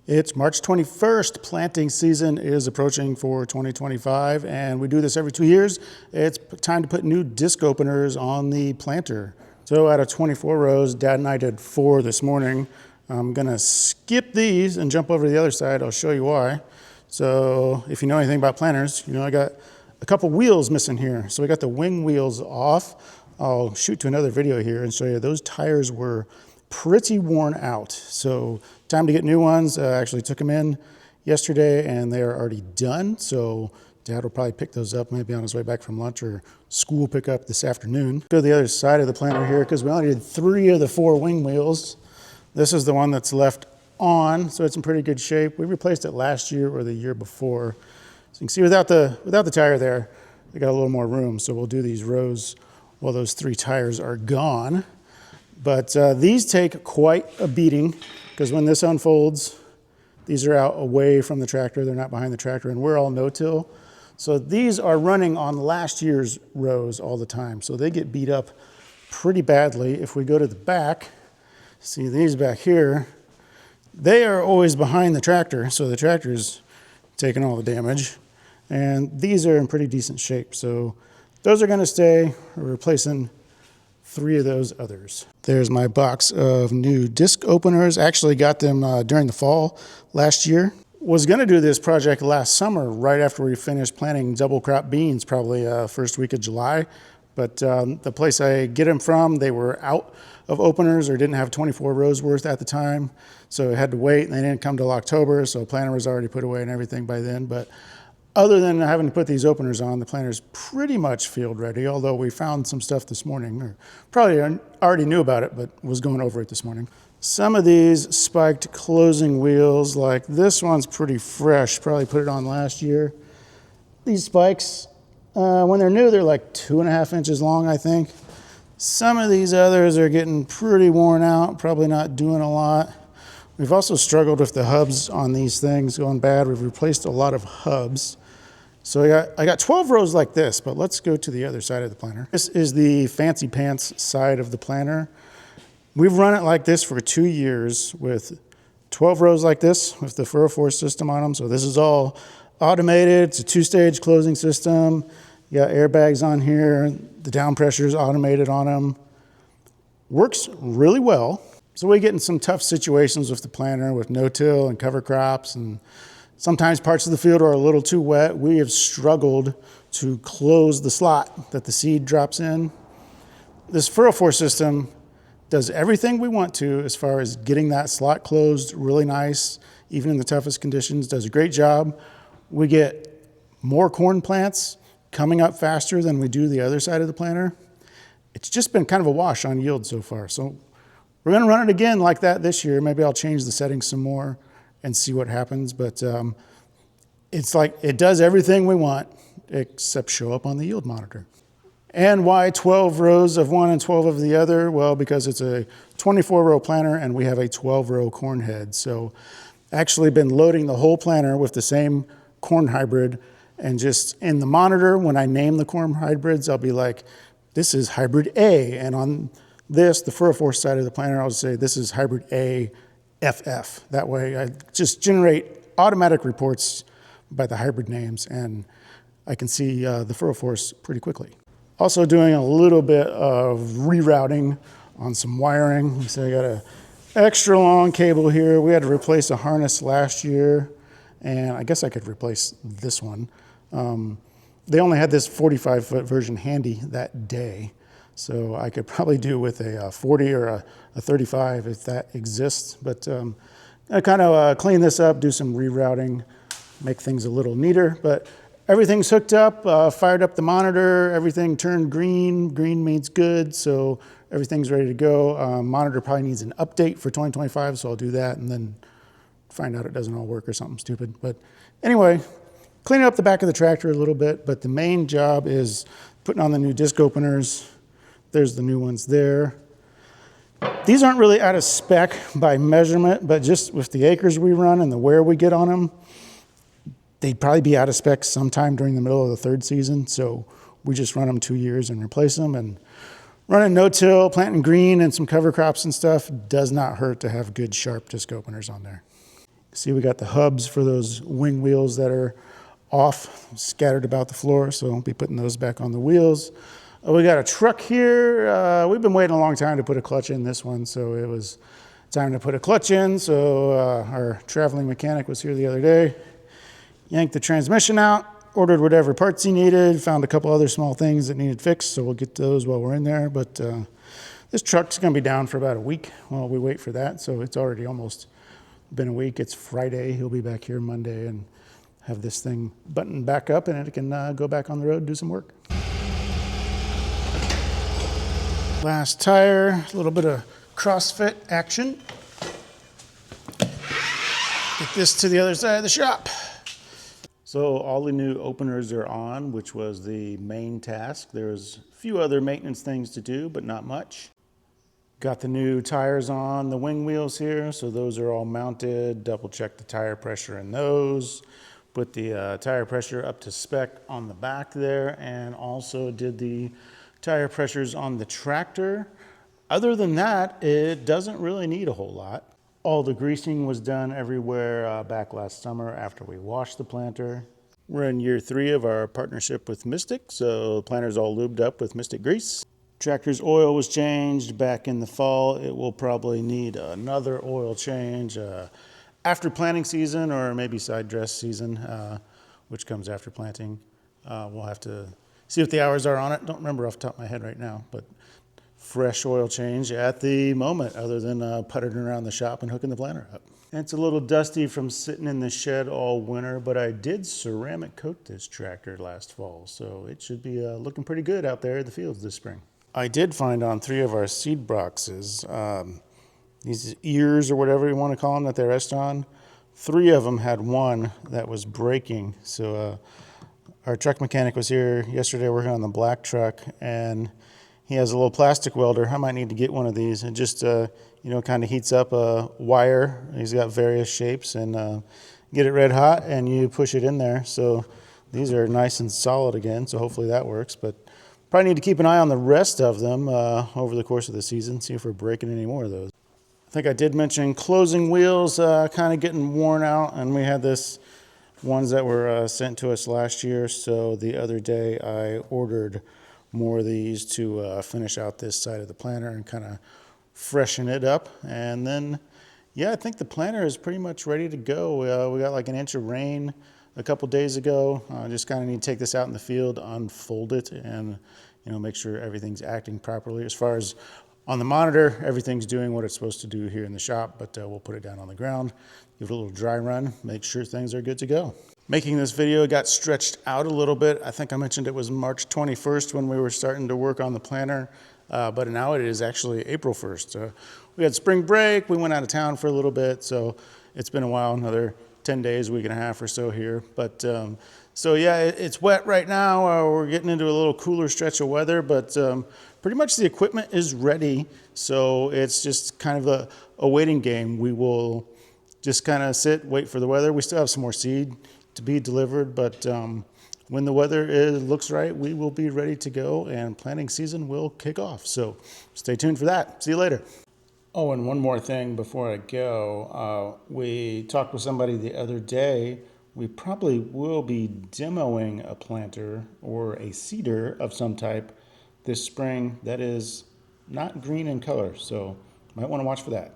It's March 21st. Planting season is approaching for 2025, and we do this every 2 years. It's time to put new disc openers on the planter. So out of 24 rows, Dad and I did 4 this morning. I'm gonna skip these and jump over to the other side. I'll show you why. So if you know anything about planters, you know I got a couple wheels missing here. So we got the wing wheels off. I'll shoot to another video here and show you those tires were pretty worn out. So time to get new ones. I actually took them in yesterday and they are already done. So Dad will probably pick those up maybe on his way back from lunch or school pickup this afternoon. Go to the other side of the planter here because we only did 3 of the 4 wing wheels. This is the one that's left on, so it's in pretty good shape. We replaced it last year or the year before. So you can see without the tire there, we got a little more room. So we'll do these rows while those 3 tires are gone. But these take quite a beating because when this unfolds, these are out away from the tractor. They're not behind the tractor, and we're all no-till. So these are running on last year's rows all the time. So they get beat up pretty badly. If we go to the back, see these back here, they are always behind the tractor. So the tractor's taking all the damage. And these are in pretty decent shape. So those are gonna stay. We're replacing 3 of those others. There's my box of new disc openers. Actually got them during the fall last year. Was gonna do this project last summer, right after we finished planting double crop beans, probably first week of July. But the place I get them from, they were out of openers or didn't have 24 rows worth at the time. So I had to wait, and they didn't come till October, so planter was already put away and everything by then. But other than having to put these openers on, the planter's pretty much field ready, although we found some stuff this morning, or probably already knew about it, but was going over it this morning. Some of these spiked closing wheels, like this one's pretty fresh, probably put it on last year. These spikes, when they're new, they're like 2.5 inches long, I think. Some of these others are getting pretty worn out, probably not doing a lot. We've also struggled with the hubs on these things going bad. We've replaced a lot of hubs. So I got 12 rows like this, but let's go to the other side of the planter. This is the fancy pants side of the planter. We've run it like this for 2 years with 12 rows like this with the furrow force system on them. So this is all automated. It's a 2-stage closing system. You got airbags on here. The down pressure is automated on them. Works really well. So we get in some tough situations with the planter with no-till and cover crops, and sometimes parts of the field are a little too wet. We have struggled to close the slot that the seed drops in. This furrow force system does everything we want to as far as getting that slot closed really nice, even in the toughest conditions. Does a great job. We get more corn plants coming up faster than we do the other side of the planter. It's just been kind of a wash on yield so far. So we're gonna run it again like that this year. Maybe I'll change the settings some more and see what happens. But it's like it does everything we want except show up on the yield monitor. And why 12 rows of one and 12 of the other? Well, because it's a 24-row planter and we have a 12-row corn head. So actually been loading the whole planter with the same corn hybrid, and just in the monitor, when I name the corn hybrids, I'll be like, this is hybrid A. And on this, the furrow force side of the planter, I'll say this is hybrid A FF. That way I just generate automatic reports by the hybrid names, and I can see the furrow force pretty quickly. Also doing a little bit of rerouting on some wiring. So I got an extra long cable here. We had to replace a harness last year, and I guess I could replace this one. They only had this 45-foot version handy that day, so I could probably do with a 40 or a 35 if that exists. But I kind of clean this up, do some rerouting, make things a little neater. But everything's hooked up, fired up the monitor, everything turned green. Green means good, so everything's ready to go. Monitor probably needs an update for 2025, so I'll do that and then find out it doesn't all work or something stupid. But anyway, cleaning up the back of the tractor a little bit, but the main job is putting on the new disc openers. There's the new ones there. These aren't really out of spec by measurement, but just with the acres we run and the wear we get on them, they'd probably be out of spec sometime during the middle of the 3rd season. So we just run them 2 years and replace them. And running no-till, planting green and some cover crops and stuff does not hurt to have good, sharp disc openers on there. See, we got the hubs for those wing wheels that are off, scattered about the floor, so I'll be putting those back on the wheels. We got a truck here. We've been waiting a long time to put a clutch in this one, so it was time to put a clutch in. So our traveling mechanic was here the other day, yanked the transmission out, ordered whatever parts he needed, found a couple other small things that needed fixed, so we'll get those while we're in there. But this truck's gonna be down for about a week while we wait for that, so it's already almost been a week. It's Friday. He'll be back here Monday and have this thing buttoned back up, and it can go back on the road and do some work. Last tire, a little bit of CrossFit action. Get this to the other side of the shop. So all the new openers are on, which was the main task. There's a few other maintenance things to do, but not much. Got the new tires on the wing wheels here, so those are all mounted. Double check the tire pressure in those. Put the tire pressure up to spec on the back there, and also did the tire pressures on the tractor. Other than that, it doesn't really need a whole lot. All the greasing was done everywhere back last summer after we washed the planter. We're in year 3 of our partnership with Mystic, so the planter's all lubed up with Mystic grease. Tractor's oil was changed back in the fall. It will probably need another oil change after planting season, or maybe side dress season, which comes after planting. We'll have to see what the hours are on it. Don't remember off the top of my head right now, but fresh oil change at the moment, other than puttering around the shop and hooking the planter up. It's a little dusty from sitting in the shed all winter, but I did ceramic coat this tractor last fall, so it should be looking pretty good out there in the fields this spring. I did find on 3 of our seed boxes, these ears or whatever you want to call them that they rest on, 3 of them had one that was breaking. So our truck mechanic was here yesterday working on the black truck, and he has a little plastic welder. I might need to get one of these. It just, kind of heats up a wire. He's got various shapes, and get it red hot, and you push it in there. So these are nice and solid again, so hopefully that works. But probably need to keep an eye on the rest of them over the course of the season, see if we're breaking any more of those. I think I did mention closing wheels kind of getting worn out, and we had this ones that were sent to us last year. So the other day I ordered more of these to finish out this side of the planter and kind of freshen it up. And then, yeah, I think the planter is pretty much ready to go. We got like an inch of rain a couple days ago. Just kind of need to take this out in the field, unfold it, and make sure everything's acting properly. As far as on the monitor, everything's doing what it's supposed to do here in the shop, but we'll put it down on the ground, give it a little dry run, make sure things are good to go. Making this video got stretched out a little bit. I think I mentioned it was March 21st when we were starting to work on the planter, but now it is actually April 1st. We had spring break, we went out of town for a little bit, so it's been a while, another 10 days, week and a half or so here. But so yeah, it's wet right now. We're getting into a little cooler stretch of weather, but pretty much the equipment is ready. So it's just kind of a waiting game. We will just kind of sit, wait for the weather. We still have some more seed to be delivered, but when the weather looks right, we will be ready to go, and planting season will kick off. So stay tuned for that. See you later. Oh, and one more thing before I go. We talked with somebody the other day. We probably will be demoing a planter or a seeder of some type this spring that is not green in color. So might want to watch for that.